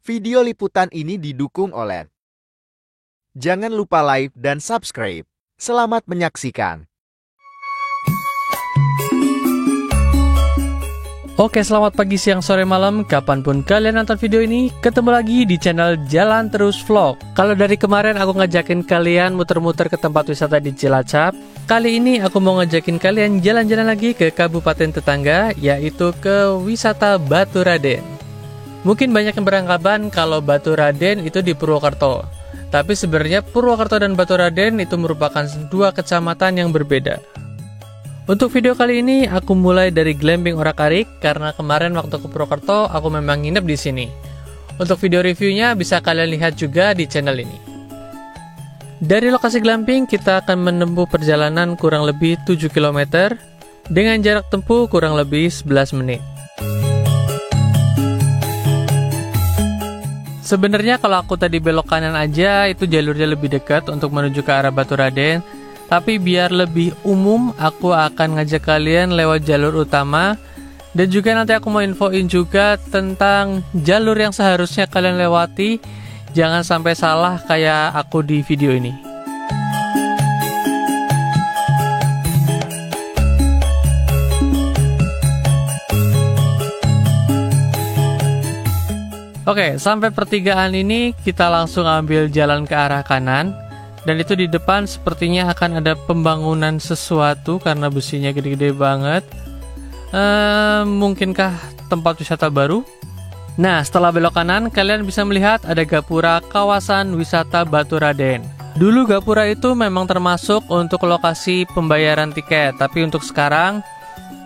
Video liputan ini didukung oleh. Jangan lupa like dan subscribe. Selamat menyaksikan. Oke, selamat pagi, siang, sore, malam, kapanpun kalian nonton video ini. Ketemu lagi di channel Jalan Terus Vlog. Kalau dari kemarin aku ngajakin kalian muter-muter ke tempat wisata di Cilacap, kali ini aku mau ngajakin kalian jalan-jalan lagi ke kabupaten tetangga, yaitu ke wisata Baturaden. Mungkin banyak yang beranggapan kalau Baturaden itu di Purwokerto, tapi sebenarnya Purwokerto dan Baturaden itu merupakan dua kecamatan yang berbeda. Untuk video kali ini aku mulai dari Glamping Orak-Arik karena kemarin waktu ke Purwokerto aku memang nginep di sini. Untuk video reviewnya bisa kalian lihat juga di channel ini. Dari lokasi glamping kita akan menempuh perjalanan kurang lebih 7 km dengan jarak tempuh kurang lebih 11 menit. Sebenarnya kalau aku tadi belok kanan aja itu jalurnya lebih dekat untuk menuju ke arah Baturaden. Tapi biar lebih umum, aku akan ngajak kalian lewat jalur utama. Dan juga nanti aku mau infoin juga tentang jalur yang seharusnya kalian lewati. Jangan sampai salah kayak aku di video ini. Oke, sampai pertigaan ini kita langsung ambil jalan ke arah kanan. Dan itu di depan sepertinya akan ada pembangunan sesuatu karena besinya gede-gede banget. Mungkinkah tempat wisata baru? Nah, setelah belok kanan, kalian bisa melihat ada gapura kawasan wisata Baturaden. Dulu gapura itu memang termasuk untuk lokasi pembayaran tiket, tapi untuk sekarang,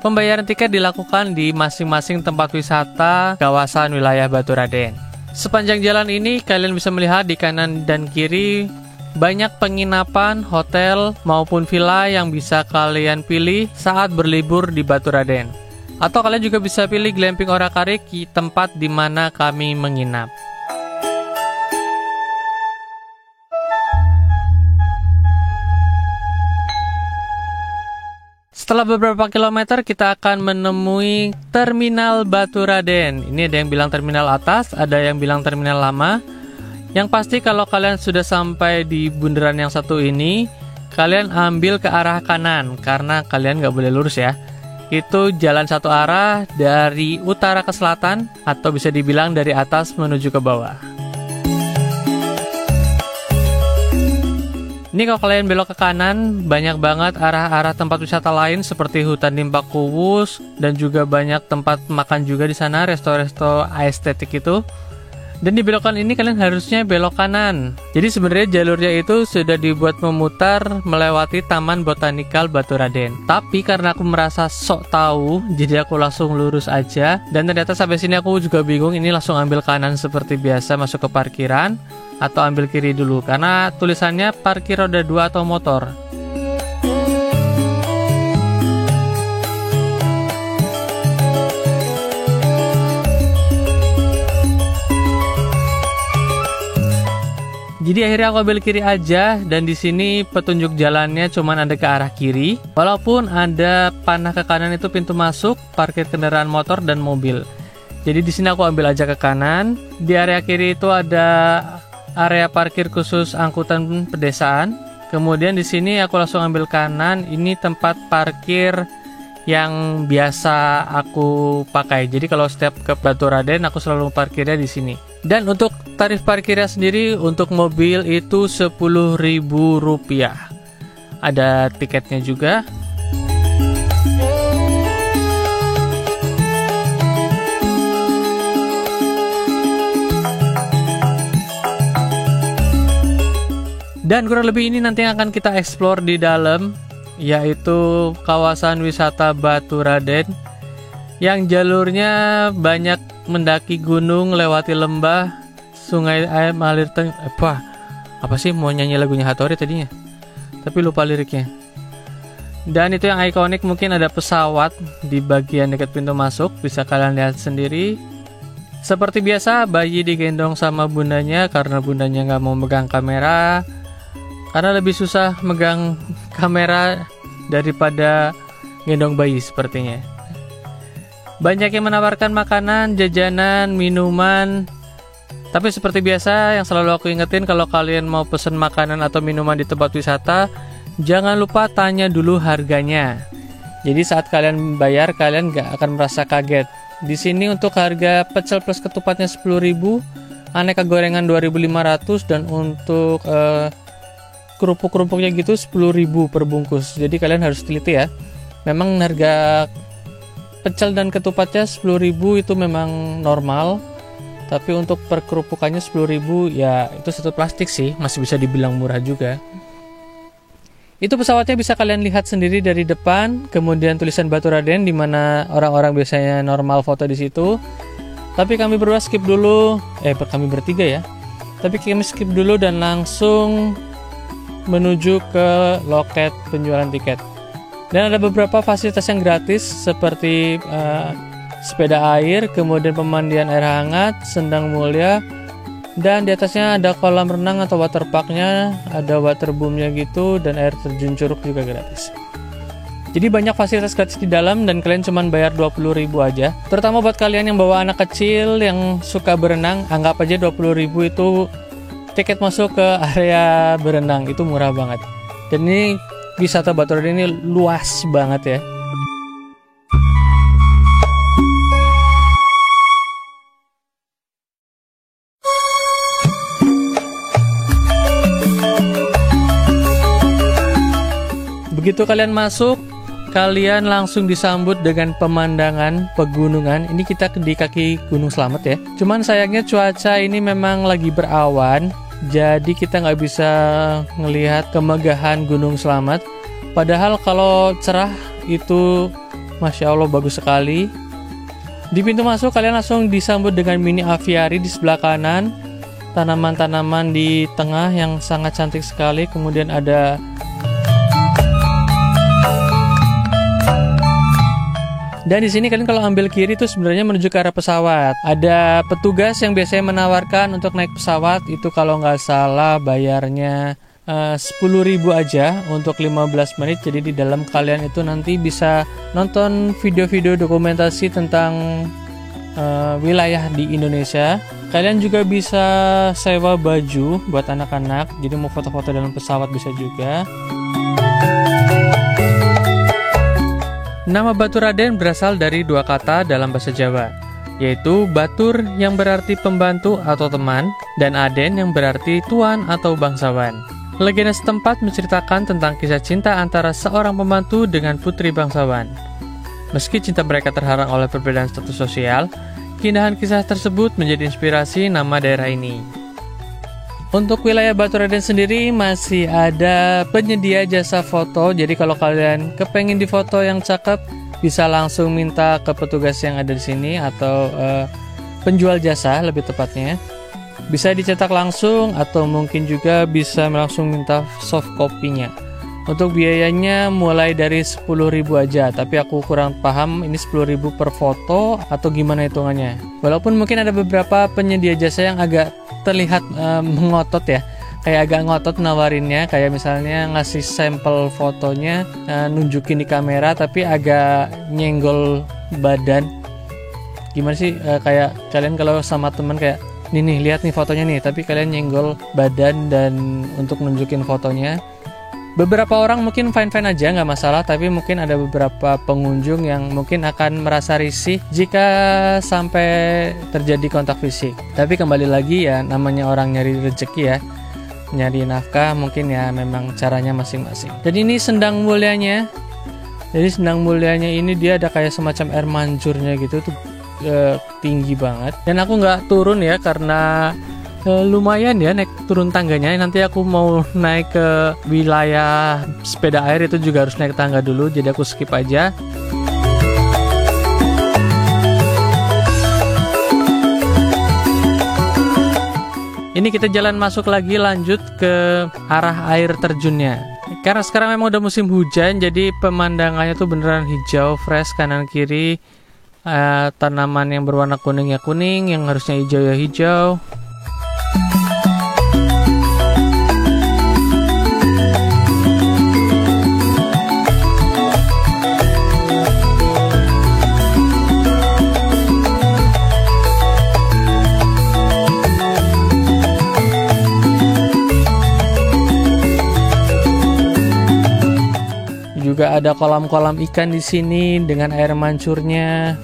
pembayaran tiket dilakukan di masing-masing tempat wisata kawasan wilayah Baturaden. Sepanjang jalan ini, kalian bisa melihat di kanan dan kiri banyak penginapan, hotel, maupun villa yang bisa kalian pilih saat berlibur di Baturaden. Atau kalian juga bisa pilih Glamping Orak-Arik, tempat di mana kami menginap. Setelah beberapa kilometer kita akan menemui Terminal Baturaden. Ini ada yang bilang terminal atas, ada yang bilang terminal lama. Yang pasti kalau kalian sudah sampai di bundaran yang satu ini, kalian ambil ke arah kanan karena kalian nggak boleh lurus ya. Itu jalan satu arah dari utara ke selatan atau bisa dibilang dari atas menuju ke bawah. Ini kalau kalian belok ke kanan, banyak banget arah-arah tempat wisata lain seperti hutan Limpak Kuwus dan juga banyak tempat makan juga di sana, resto-resto estetik itu. Dan di belokan ini kalian harusnya belok kanan. Jadi sebenarnya jalurnya itu sudah dibuat memutar melewati Taman Botanikal Baturaden. Tapi karena aku merasa sok tahu, jadi aku langsung lurus aja. Dan ternyata sampai sini aku juga bingung, ini langsung ambil kanan seperti biasa masuk ke parkiran atau ambil kiri dulu karena tulisannya parkir roda 2 atau motor. Jadi akhirnya aku ambil kiri aja dan di sini petunjuk jalannya cuman ada ke arah kiri. Walaupun ada panah ke kanan itu pintu masuk, parkir kendaraan motor dan mobil. Jadi di sini aku ambil aja ke kanan. Di area kiri itu ada area parkir khusus angkutan pedesaan. Kemudian di sini aku langsung ambil kanan. Ini tempat parkir yang biasa aku pakai. Jadi kalau setiap ke Baturaden aku selalu parkirnya di sini. Dan untuk tarif parkirnya sendiri untuk mobil itu Rp10.000. Ada tiketnya juga. Dan kurang lebih ini nanti yang akan kita explore di dalam, yaitu kawasan wisata Baturaden yang jalurnya banyak mendaki gunung, lewati lembah, sungai air mengalir apa sih mau nyanyi lagunya Hattori tadinya, tapi lupa liriknya. Dan itu yang ikonik, mungkin ada pesawat di bagian dekat pintu masuk, bisa kalian lihat sendiri. Seperti biasa bayi digendong sama bundanya karena bundanya nggak mau megang kamera, karena lebih susah megang kamera daripada gendong bayi sepertinya. Banyak yang menawarkan makanan, jajanan, minuman, Tapi seperti biasa yang selalu aku ingetin, kalau kalian mau pesen makanan atau minuman di tempat wisata, jangan lupa tanya dulu harganya. Jadi saat kalian bayar, kalian gak akan merasa kaget. Di sini untuk harga pecel plus ketupatnya 10.000, aneka gorengan 2.500, dan untuk kerupuk-kerupuknya gitu 10.000 per bungkus. Jadi kalian harus teliti ya. Memang harga pecel dan ketupatnya 10.000 itu memang normal. Tapi untuk per kerupukannya 10.000 ya itu satu plastik sih, masih bisa dibilang murah juga. Itu pesawatnya bisa kalian lihat sendiri dari depan, kemudian tulisan Batu Raden di mana orang-orang biasanya normal foto di situ. Tapi kami berdua skip dulu, kami bertiga ya. Tapi kami skip dulu dan langsung menuju ke loket penjualan tiket. Dan ada beberapa fasilitas yang gratis seperti sepeda air, kemudian pemandian air hangat, sendang mulia, dan di atasnya ada kolam renang atau waterparknya, ada waterboomnya gitu, dan air terjun curug juga gratis. Jadi banyak fasilitas gratis di dalam dan kalian cuma bayar 20.000 aja. Terutama buat kalian yang bawa anak kecil yang suka berenang, anggap aja 20.000 itu tiket masuk ke area berenang, itu murah banget. Dan ini wisata Batu Raden ini luas banget ya. Begitu kalian masuk, kalian langsung disambut dengan pemandangan pegunungan. Ini kita di kaki Gunung Slamet ya. Cuman sayangnya cuaca ini memang lagi berawan, jadi kita nggak bisa ngelihat kemegahan Gunung Slamet. Padahal kalau cerah itu Masya Allah bagus sekali. Di pintu masuk kalian langsung disambut dengan mini aviari di sebelah kanan, tanaman-tanaman di tengah yang sangat cantik sekali. Kemudian ada dan di sini kalian kalau ambil kiri itu sebenarnya menuju ke arah pesawat. Ada petugas yang biasanya menawarkan untuk naik pesawat, itu kalau nggak salah bayarnya 10.000 aja untuk 15 menit. Jadi di dalam kalian itu nanti bisa nonton video-video dokumentasi tentang wilayah di Indonesia. Kalian juga bisa sewa baju buat anak-anak, jadi mau foto-foto dalam pesawat bisa juga. Nama Batu Raden berasal dari dua kata dalam bahasa Jawa, yaitu batur yang berarti pembantu atau teman, dan aden yang berarti tuan atau bangsawan. Legenda setempat menceritakan tentang kisah cinta antara seorang pembantu dengan putri bangsawan. Meski cinta mereka terhalang oleh perbedaan status sosial, keindahan kisah tersebut menjadi inspirasi nama daerah ini. Untuk wilayah Batu Raden sendiri masih ada penyedia jasa foto. Jadi kalau kalian kepengen di foto yang cakep, bisa langsung minta ke petugas yang ada di sini atau penjual jasa lebih tepatnya. Bisa dicetak langsung atau mungkin juga bisa langsung minta soft copy-nya. Untuk biayanya mulai dari 10.000 aja, tapi aku kurang paham ini 10.000 per foto atau gimana hitungannya. Walaupun mungkin ada beberapa penyedia jasa yang agak terlihat mengotot ya, kayak agak ngotot nawarinnya, kayak misalnya ngasih sampel fotonya, nunjukin di kamera tapi agak nyenggol badan. Gimana sih, kayak kalian kalau sama teman kayak nih lihat nih fotonya nih, tapi kalian nyenggol badan dan untuk nunjukin fotonya. Beberapa orang mungkin fine-fine aja, nggak masalah, tapi mungkin ada beberapa pengunjung yang mungkin akan merasa risih jika sampai terjadi kontak fisik. Tapi kembali lagi ya, namanya orang nyari rezeki ya, nyari nafkah, mungkin ya memang caranya masing-masing. Dan ini sendang mulianya. Jadi sendang mulianya ini dia ada kayak semacam air mancurnya gitu, tuh tinggi banget. Dan aku nggak turun ya karena lumayan ya naik turun tangganya. Nanti aku mau naik ke wilayah sepeda air itu juga harus naik tangga dulu, jadi aku skip aja. Ini kita jalan masuk lagi, lanjut ke arah air terjunnya. Karena sekarang memang udah musim hujan, jadi pemandangannya tuh beneran hijau, fresh kanan kiri. Tanaman yang berwarna kuning ya kuning, yang harusnya hijau ya hijau. juga ada kolam-kolam ikan di sini dengan air mancurnya,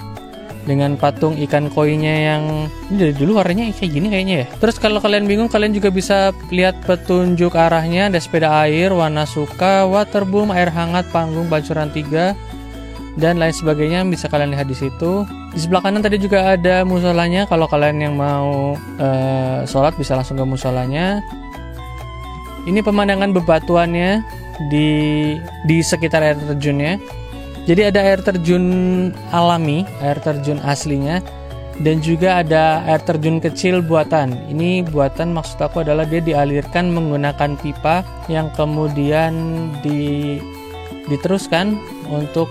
dengan patung ikan koinya yang ini dari dulu warnanya kayak gini kayaknya ya. Terus kalau kalian bingung, kalian juga bisa lihat petunjuk arahnya, ada sepeda air, warna suka, waterboom, air hangat, panggung, pancuran 3 dan lain sebagainya, bisa kalian lihat di situ. Di sebelah kanan tadi juga ada musolanya, kalau kalian yang mau sholat bisa langsung ke musolanya. Ini pemandangan bebatuannya di sekitar air terjunnya. Jadi ada air terjun alami, air terjun aslinya, dan juga ada air terjun kecil buatan. Ini buatan maksud aku adalah dia dialirkan menggunakan pipa yang kemudian diteruskan untuk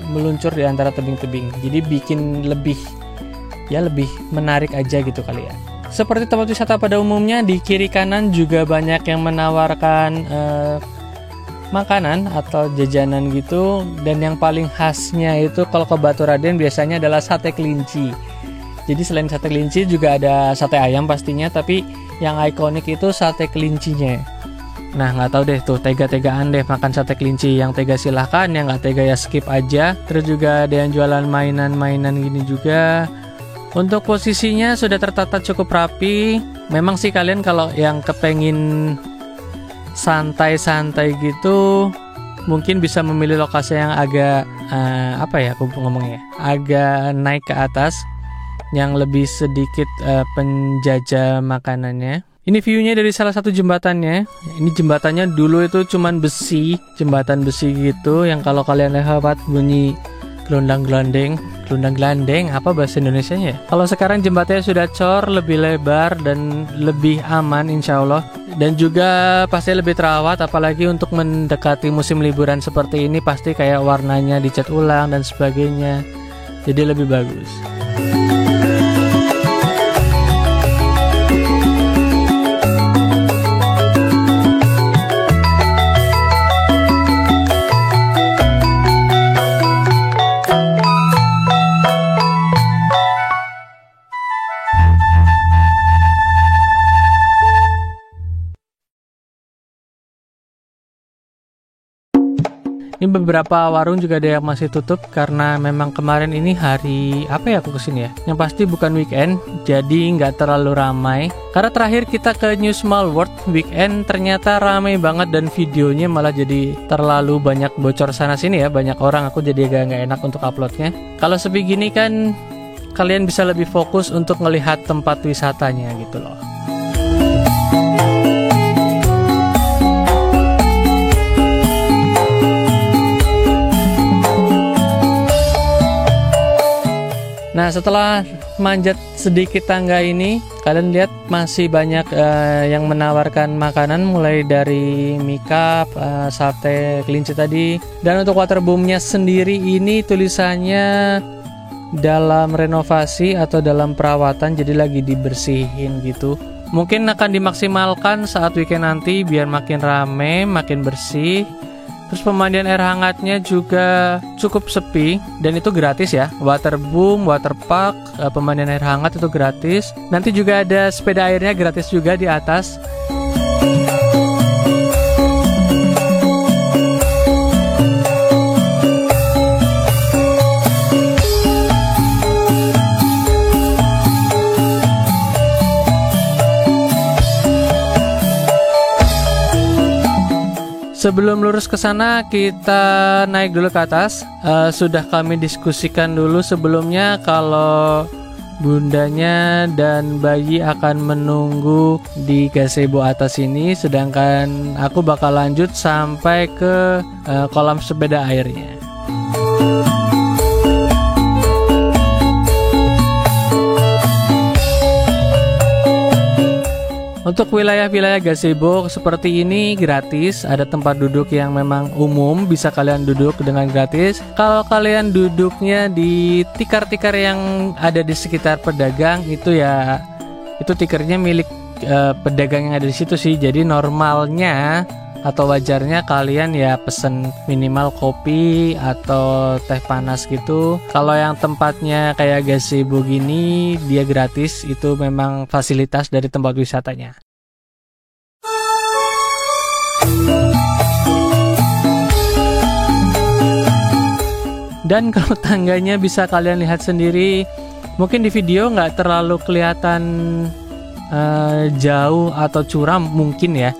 meluncur di antara tebing-tebing. Jadi bikin lebih menarik aja gitu kali ya. Seperti tempat wisata pada umumnya, di kiri kanan juga banyak yang menawarkan makanan atau jajanan gitu. Dan yang paling khasnya itu kalau ke Baturaden biasanya adalah sate kelinci. Jadi selain sate kelinci juga ada sate ayam pastinya, tapi yang ikonik itu sate kelincinya. Nah nggak tahu deh tuh, tega-tegaan deh makan sate kelinci. Yang tega silahkan, yang nggak tega ya skip aja. Terus juga ada yang jualan mainan-mainan gini juga. Untuk posisinya sudah tertata cukup rapi. Memang sih kalian kalau yang kepengin santai-santai gitu mungkin bisa memilih lokasi yang agak aku ngomongnya, agak naik ke atas, yang lebih sedikit penjajah makanannya. Ini viewnya dari salah satu jembatannya. Ini jembatannya dulu itu cuman besi, jembatan besi gitu, yang kalau kalian lewat bunyi gelondang-gelondeng, apa bahasa Indonesianya ya? Kalau sekarang jembatannya sudah cor, lebih lebar dan lebih aman insya Allah. Dan juga pasti lebih terawat, apalagi untuk mendekati musim liburan seperti ini, pasti kayak warnanya dicat ulang dan sebagainya. Jadi lebih bagus. Ini beberapa warung juga ada yang masih tutup karena memang kemarin ini hari apa ya aku kesini ya. Yang pasti bukan weekend, jadi nggak terlalu ramai. Karena terakhir kita ke New Small World weekend ternyata ramai banget dan videonya malah jadi terlalu banyak bocor sana sini ya, banyak orang, aku jadi agak nggak enak untuk uploadnya. Kalau sepi gini kan kalian bisa lebih fokus untuk melihat tempat wisatanya gitu loh. Nah setelah manjat sedikit tangga ini, kalian lihat masih banyak yang menawarkan makanan, mulai dari mie cup, sate kelinci tadi. Dan untuk waterboomnya sendiri ini tulisannya dalam renovasi atau dalam perawatan, jadi lagi dibersihin gitu. Mungkin akan dimaksimalkan saat weekend nanti biar makin rame, makin bersih. Terus pemandian air hangatnya juga cukup sepi dan itu gratis ya. Waterboom, waterpark, pemandian air hangat itu gratis. Nanti juga ada sepeda airnya gratis juga di atas. Sebelum lurus ke sana, kita naik dulu ke atas. Sudah kami diskusikan dulu sebelumnya kalau bundanya dan bayi akan menunggu di gazebo atas ini, sedangkan aku bakal lanjut sampai ke kolam sepeda airnya. Untuk wilayah-wilayah gazebo seperti ini gratis, ada tempat duduk yang memang umum, bisa kalian duduk dengan gratis. Kalau kalian duduknya di tikar-tikar yang ada di sekitar pedagang, itu ya, itu tikernya milik pedagang yang ada di situ sih. Jadi normalnya atau wajarnya kalian ya pesen minimal kopi atau teh panas gitu. Kalau yang tempatnya kayak gazebo gini dia gratis, itu memang fasilitas dari tempat wisatanya. Dan kalau tangganya bisa kalian lihat sendiri, mungkin di video nggak terlalu kelihatan jauh atau curam mungkin ya.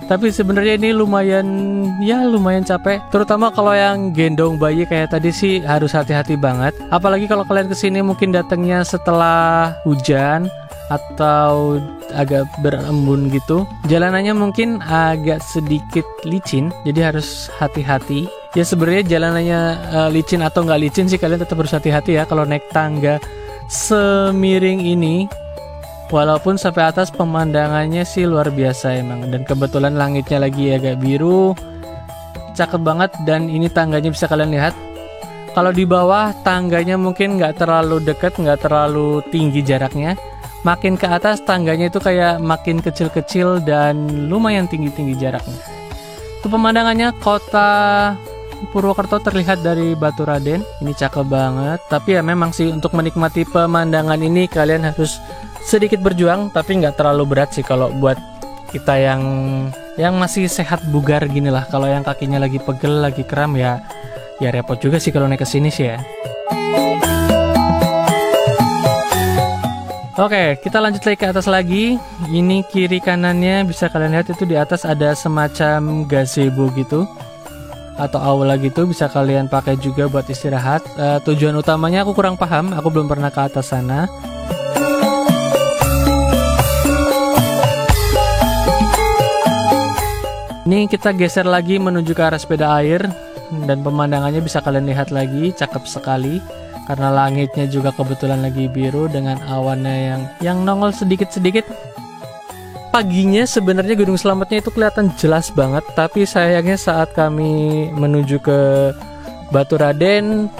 Tapi sebenarnya ini lumayan capek. Terutama kalau yang gendong bayi kayak tadi sih harus hati-hati banget. Apalagi kalau kalian kesini mungkin datangnya setelah hujan atau agak berembun gitu. Jalanannya mungkin agak sedikit licin, jadi harus hati-hati. Ya sebenarnya jalanannya licin atau nggak licin sih kalian tetap harus hati-hati ya kalau naik tangga semiring ini. Walaupun sampai atas pemandangannya sih luar biasa emang. Dan kebetulan langitnya lagi agak biru, cakep banget. Dan ini tangganya bisa kalian lihat. Kalau di bawah tangganya mungkin nggak terlalu dekat, nggak terlalu tinggi jaraknya. Makin ke atas tangganya itu kayak makin kecil-kecil dan lumayan tinggi-tinggi jaraknya. Itu pemandangannya kota Purwokerto terlihat dari Batu Raden. Ini cakep banget. Tapi ya memang sih untuk menikmati pemandangan ini kalian harus sedikit berjuang, tapi nggak terlalu berat sih kalau buat kita yang masih sehat bugar gini lah. Kalau yang kakinya lagi pegel, lagi kram ya repot juga sih kalau naik ke sini sih ya. Oke, kita lanjut lagi ke atas lagi. Ini kiri kanannya bisa kalian lihat itu di atas ada semacam gazebo gitu atau aula gitu, bisa kalian pakai juga buat istirahat. Tujuan utamanya aku kurang paham, aku belum pernah ke atas sana. Ini kita geser lagi menuju ke arah sepeda air dan pemandangannya bisa kalian lihat lagi, cakep sekali karena langitnya juga kebetulan lagi biru dengan awannya yang nongol sedikit-sedikit. Paginya sebenarnya Gunung Slametnya itu kelihatan jelas banget, tapi sayangnya saat kami menuju ke Batu Raden,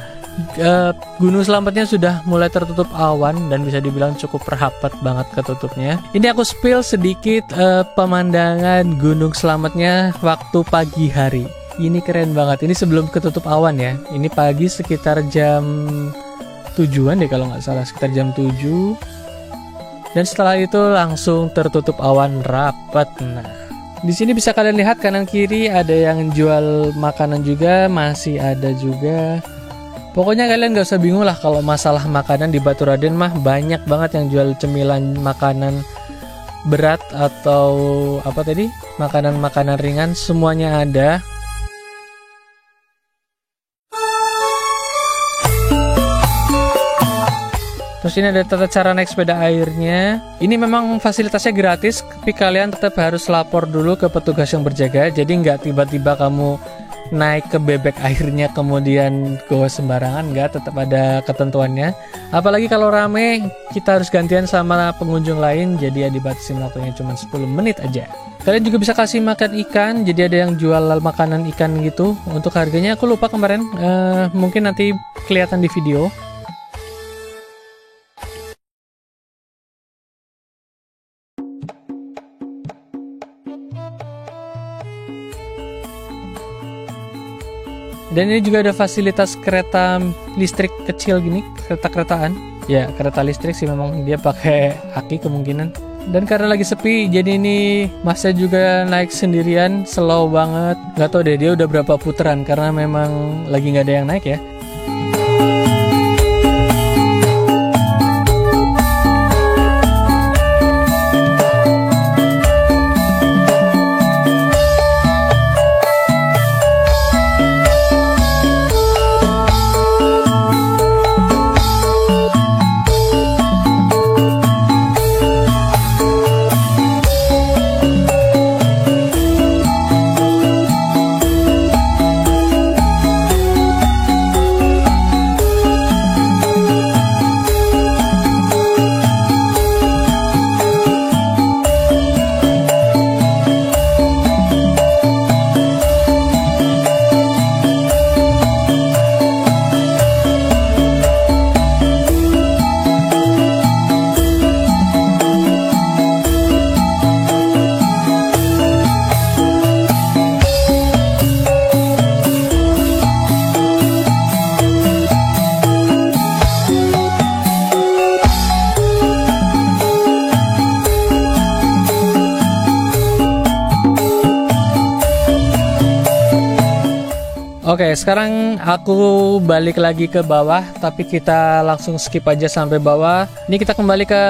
Gunung Slametnya sudah mulai tertutup awan dan bisa dibilang cukup rapat banget ketutupnya. Ini aku spill sedikit pemandangan Gunung Slametnya waktu pagi hari. Ini keren banget. Ini sebelum ketutup awan ya. Ini pagi sekitar jam 7-an deh kalau nggak salah, sekitar jam 7. Dan setelah itu langsung tertutup awan rapat. Nah, di sini bisa kalian lihat kanan kiri ada yang jual makanan juga, masih ada juga. Pokoknya kalian gak usah bingung lah kalau masalah makanan di Batu Raden mah banyak banget yang jual cemilan makanan berat atau apa tadi, makanan-makanan ringan, semuanya ada. Terus ini ada tata cara naik sepeda airnya. Ini memang fasilitasnya gratis, tapi kalian tetap harus lapor dulu ke petugas yang berjaga. Jadi nggak tiba-tiba kamu naik ke bebek airnya kemudian go sembarangan, nggak, tetap ada ketentuannya. Apalagi kalau rame kita harus gantian sama pengunjung lain, jadi ya dibatasin waktunya cuma 10 menit aja. Kalian juga bisa kasih makan ikan, jadi ada yang jual makanan ikan gitu. Untuk harganya aku lupa kemarin, mungkin nanti kelihatan di video. Dan ini juga ada fasilitas kereta listrik kecil gini, kereta-keretaan. Ya, kereta listrik sih memang dia pakai aki kemungkinan. Dan karena lagi sepi, jadi ini Masnya juga naik sendirian, slow banget. Gak tau deh dia udah berapa putaran, karena memang lagi gak ada yang naik ya. Oke, sekarang aku balik lagi ke bawah, tapi kita langsung skip aja sampai bawah. Ini kita kembali ke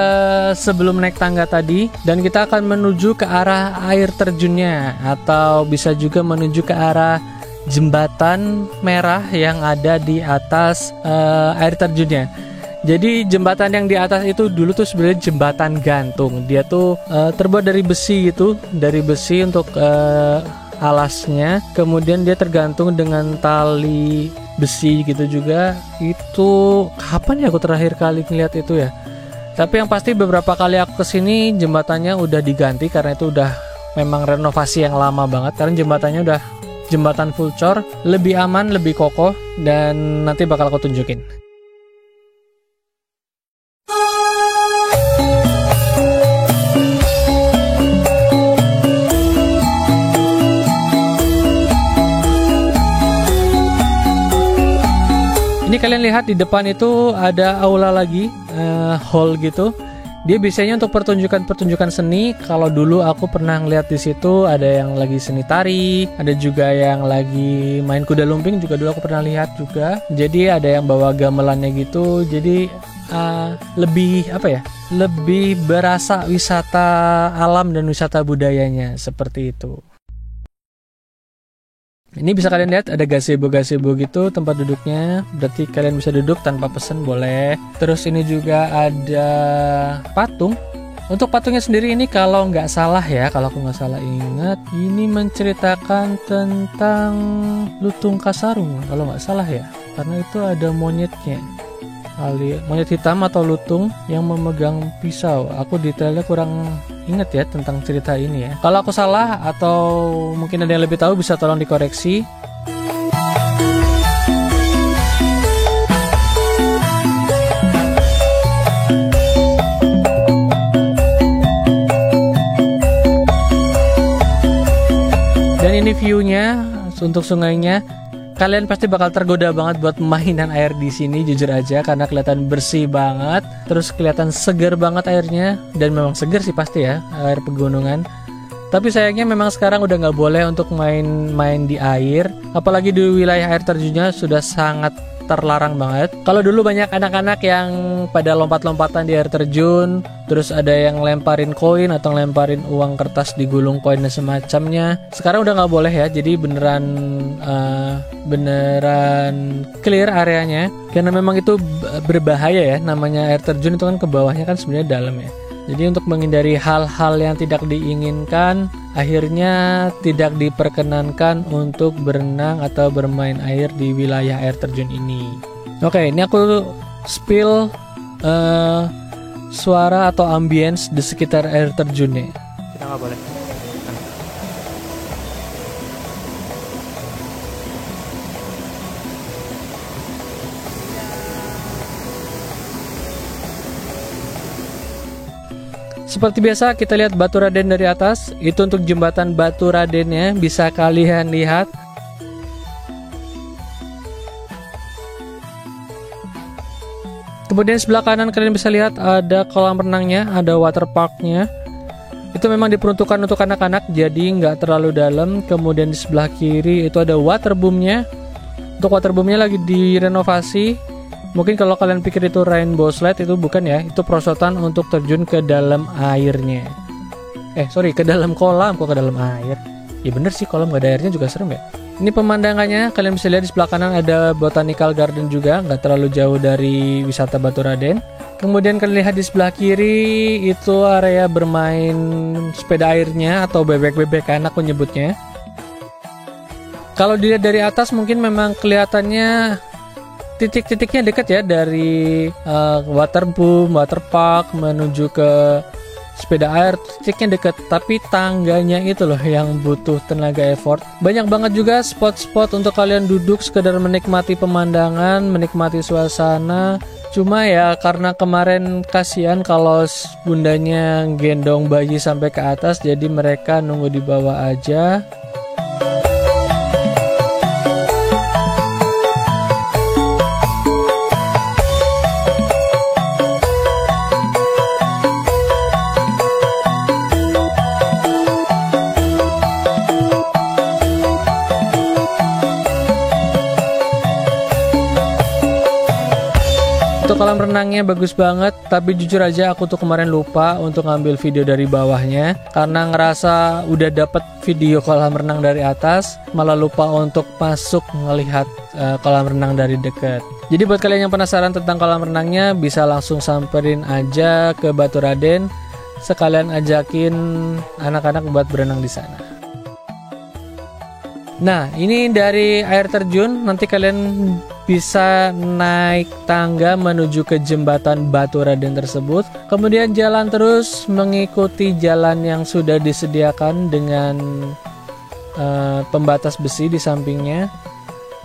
sebelum naik tangga tadi, dan kita akan menuju ke arah air terjunnya, atau bisa juga menuju ke arah jembatan merah yang ada di atas air terjunnya. Jadi jembatan yang di atas itu dulu tuh sebenarnya jembatan gantung. Dia tuh terbuat dari besi gitu, dari besi untuk alasnya, kemudian dia tergantung dengan tali besi gitu juga. Itu kapan ya aku terakhir kali ngeliat itu ya, tapi yang pasti beberapa kali aku kesini jembatannya udah diganti karena itu udah memang renovasi yang lama banget, karena jembatannya udah jembatan full cor, lebih aman, lebih kokoh, dan nanti bakal aku tunjukin. Ini kalian lihat di depan itu ada aula lagi, hall gitu. Dia biasanya untuk pertunjukan seni. Kalau dulu aku pernah ngeliat di situ ada yang lagi seni tari, ada juga yang lagi main kuda lumping juga dulu aku pernah lihat juga. Jadi ada yang bawa gamelannya gitu. Jadi lebih apa ya? Lebih berasa wisata alam dan wisata budayanya seperti itu. Ini bisa kalian lihat ada gazebo gitu tempat duduknya, berarti kalian bisa duduk tanpa pesen boleh. Terus ini juga ada patung. Untuk patungnya sendiri ini kalau nggak salah ya, kalau aku nggak salah ingat, ini menceritakan tentang Lutung Kasarung kalau nggak salah ya, karena itu ada monyetnya. Monyet hitam atau lutung yang memegang pisau. Aku detailnya kurang ingat ya tentang cerita ini ya. Kalau aku salah atau mungkin ada yang lebih tahu bisa tolong dikoreksi. Dan ini view-nya untuk sungainya. Kalian pasti bakal tergoda banget buat mainan air di sini, jujur aja, karena kelihatan bersih banget, terus kelihatan seger banget airnya, dan memang seger sih pasti ya, air pegunungan. Tapi sayangnya memang sekarang udah nggak boleh untuk main di air, apalagi di wilayah air terjunnya sudah sangat terlarang banget. Kalau dulu banyak anak-anak yang pada lompat-lompatan di air terjun, terus ada yang lemparin koin atau lemparin uang kertas digulung koin dan semacamnya. Sekarang udah nggak boleh ya, jadi beneran clear areanya, karena memang itu berbahaya ya. Namanya air terjun itu kan ke bawahnya kan sebenarnya dalam ya. Jadi untuk menghindari hal-hal yang tidak diinginkan, akhirnya tidak diperkenankan untuk berenang atau bermain air di wilayah air terjun ini. Oke, ini aku spill suara atau ambience di sekitar air terjunnya. Kita nggak boleh. Seperti biasa kita lihat Batu Raden dari atas. Itu untuk jembatan Batu Radennya, bisa kalian lihat. Kemudian sebelah kanan kalian bisa lihat ada kolam renangnya, ada water parknya. Itu memang diperuntukkan untuk anak-anak, jadi nggak terlalu dalam. Kemudian di sebelah kiri itu ada waterboomnya. Untuk waterboomnya lagi direnovasi. Mungkin kalau kalian pikir itu rainbow slide, itu bukan ya, itu perosotan untuk terjun ke dalam airnya. Ke dalam kolam, kok ke dalam air? Ya bener sih, kolam gak ada airnya juga serem ya. Ini pemandangannya, kalian bisa lihat di sebelah kanan ada botanical garden juga, nggak terlalu jauh dari wisata Batu Raden. Kemudian kalian lihat di sebelah kiri itu area bermain sepeda airnya atau bebek-bebek anak menyebutnya. Kalau dilihat dari atas mungkin memang kelihatannya titik-titiknya dekat ya, dari waterboom, waterpark menuju ke sepeda air, titiknya dekat, tapi tangganya itu loh yang butuh tenaga effort. Banyak banget juga spot-spot untuk kalian duduk sekedar menikmati pemandangan, menikmati suasana. Cuma ya karena kemarin kasihan kalau bundanya gendong bayi sampai ke atas, jadi mereka nunggu di bawah aja. Untuk kolam renangnya bagus banget, tapi jujur aja aku tuh kemarin lupa untuk ngambil video dari bawahnya karena ngerasa udah dapet video kolam renang dari atas, malah lupa untuk masuk ngelihat kolam renang dari dekat. Jadi buat kalian yang penasaran tentang kolam renangnya, bisa langsung samperin aja ke Baturaden, sekalian ajakin anak-anak buat berenang di sana. Nah, ini dari air terjun, nanti kalian bisa naik tangga menuju ke jembatan Baturaden tersebut. Kemudian jalan terus mengikuti jalan yang sudah disediakan dengan pembatas besi di sampingnya.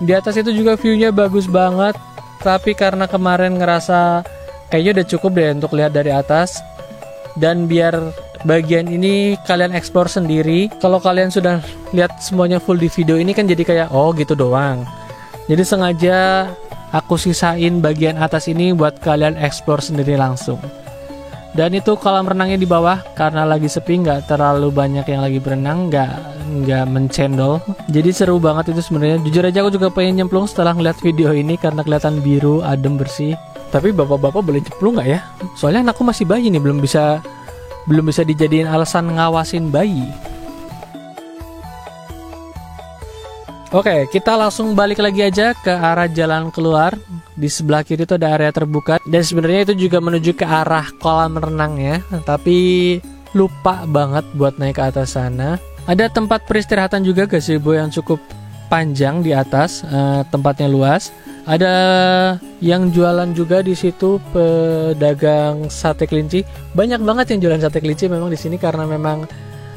Di atas itu juga view-nya bagus banget, tapi karena kemarin ngerasa kayaknya udah cukup deh untuk lihat dari atas. Dan biar bagian ini kalian explore sendiri, kalau kalian sudah lihat semuanya full di video ini kan jadi kayak oh gitu doang. Jadi sengaja aku sisain bagian atas ini buat kalian explore sendiri langsung. Dan itu kolam renangnya di bawah, karena lagi sepi, nggak terlalu banyak yang lagi berenang, nggak mencendol. Jadi seru banget itu sebenarnya. Jujur aja aku juga pengen nyemplung setelah ngeliat video ini karena kelihatan biru, adem, bersih. Tapi bapak-bapak boleh nyemplung nggak ya? Soalnya anakku masih bayi nih, belum bisa dijadiin alasan ngawasin bayi. Oke, kita langsung balik lagi aja ke arah jalan keluar. Di sebelah kiri itu ada area terbuka, dan sebenarnya itu juga menuju ke arah kolam renangnya, tapi lupa banget buat naik ke atas sana. Ada tempat peristirahatan juga gazebo yang cukup panjang di atas, tempatnya luas. Ada yang jualan juga di situ, pedagang sate kelinci. Banyak banget yang jualan sate kelinci memang di sini karena memang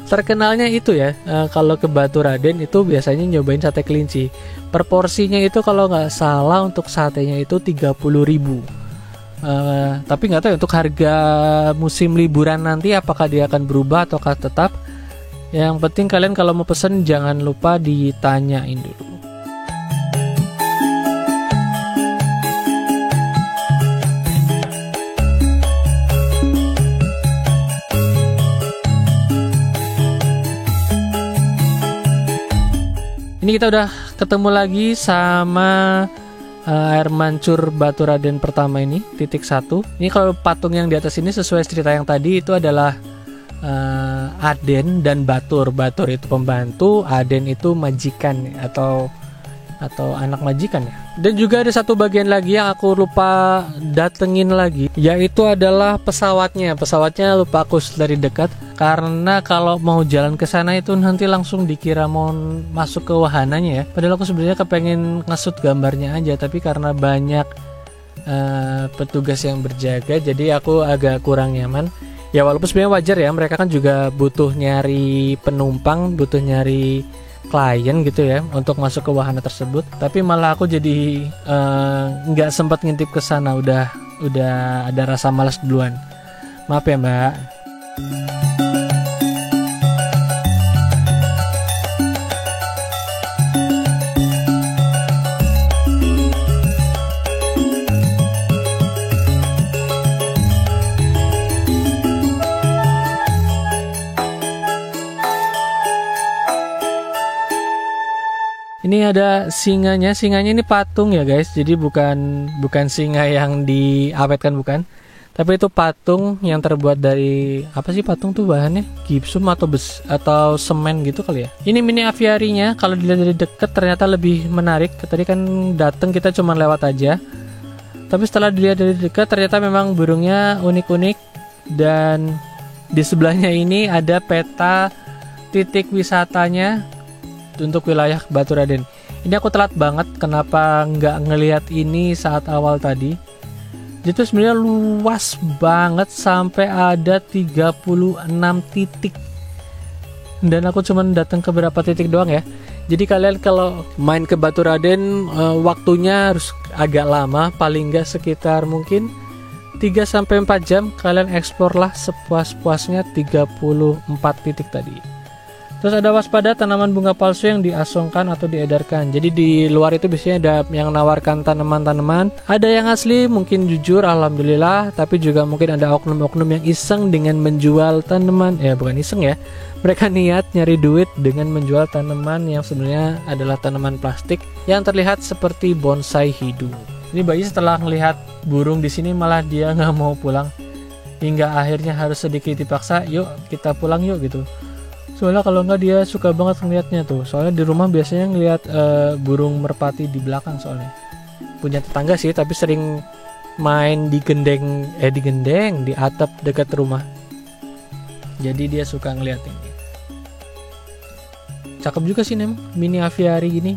terkenalnya itu ya, kalau ke Baturaden itu biasanya nyobain sate kelinci. Per porsinya itu kalau nggak salah untuk satenya itu 30.000. Tapi nggak tahu ya, untuk harga musim liburan nanti apakah dia akan berubah ataukah tetap. Yang penting kalian kalau mau pesen jangan lupa ditanyain dulu. Ini kita udah ketemu lagi sama air mancur Baturaden pertama ini, titik 1. Ini kalau patung yang di atas ini sesuai cerita yang tadi itu adalah Aden dan Batur. Batur itu pembantu, Aden itu majikan atau anak majikan ya. Dan juga ada satu bagian lagi yang aku lupa datengin lagi, yaitu adalah pesawatnya. Pesawatnya lupa aku dari dekat, karena kalau mau jalan ke sana itu nanti langsung dikira mau masuk ke wahananya ya. Padahal aku sebenarnya kepengen ngesut gambarnya aja, tapi karena banyak petugas yang berjaga, jadi aku agak kurang nyaman. Ya walaupun sebenarnya wajar ya, mereka kan juga butuh nyari penumpang, butuh nyari klien gitu ya untuk masuk ke wahana tersebut. Tapi malah aku jadi nggak sempat ngintip ke sana, udah ada rasa malas duluan. Maaf ya Mbak. Ini ada singanya. Singanya ini patung ya guys. Jadi bukan singa yang diawetkan, bukan. Tapi itu patung yang terbuat dari apa sih patung tuh bahannya? Gipsum atau semen gitu kali ya. Ini mini aviarinya. Kalau dilihat dari dekat ternyata lebih menarik. Tadi kan datang kita cuma lewat aja. Tapi setelah dilihat dari dekat ternyata memang burungnya unik-unik, dan di sebelahnya ini ada peta titik wisatanya untuk wilayah Baturaden. Ini aku telat banget, kenapa nggak ngelihat ini saat awal tadi. Itu sebenarnya luas banget sampai ada 36 titik. Dan aku cuma datang ke beberapa titik doang ya. Jadi kalian kalau main ke Baturaden waktunya harus agak lama, paling nggak sekitar mungkin 3-4 jam. Kalian explore lah sepuas-puasnya 34 titik tadi. Terus ada waspada tanaman bunga palsu yang diasongkan atau diedarkan. Jadi di luar itu biasanya ada yang nawarkan tanaman-tanaman. Ada yang asli, mungkin jujur, alhamdulillah. Tapi juga mungkin ada oknum-oknum yang iseng dengan menjual tanaman. Bukan iseng ya. Mereka niat nyari duit dengan menjual tanaman yang sebenarnya adalah tanaman plastik yang terlihat seperti bonsai hidup. Ini bayi setelah melihat burung di sini malah dia nggak mau pulang, hingga akhirnya harus sedikit dipaksa, yuk kita pulang yuk gitu. Soalnya kalau nggak dia suka banget ngeliatnya tuh. Soalnya di rumah biasanya ngeliat burung merpati di belakang soalnya. Punya tetangga sih, tapi sering main di di atap dekat rumah. Jadi dia suka ngeliatin. Cakep juga sih mini aviary gini.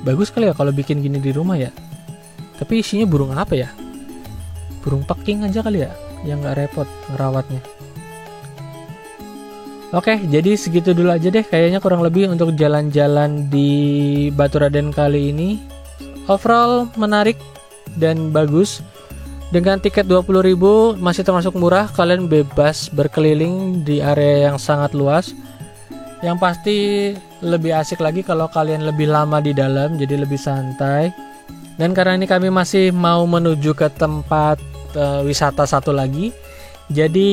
Bagus kali ya kalau bikin gini di rumah ya. Tapi isinya burung apa ya? Burung peking aja kali ya, yang nggak repot ngerawatnya. Oke, jadi segitu dulu aja deh kayaknya kurang lebih untuk jalan-jalan di Baturaden kali ini. Overall menarik dan bagus. Dengan tiket 20.000 masih termasuk murah, kalian bebas berkeliling di area yang sangat luas. Yang pasti lebih asik lagi kalau kalian lebih lama di dalam, jadi lebih santai. Dan karena ini kami masih mau menuju ke tempat wisata satu lagi, jadi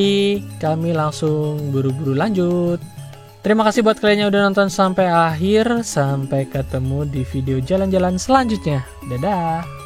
kami langsung buru-buru lanjut. Terima kasih buat kalian yang udah nonton sampai akhir. Sampai ketemu di video jalan-jalan selanjutnya. Dadah.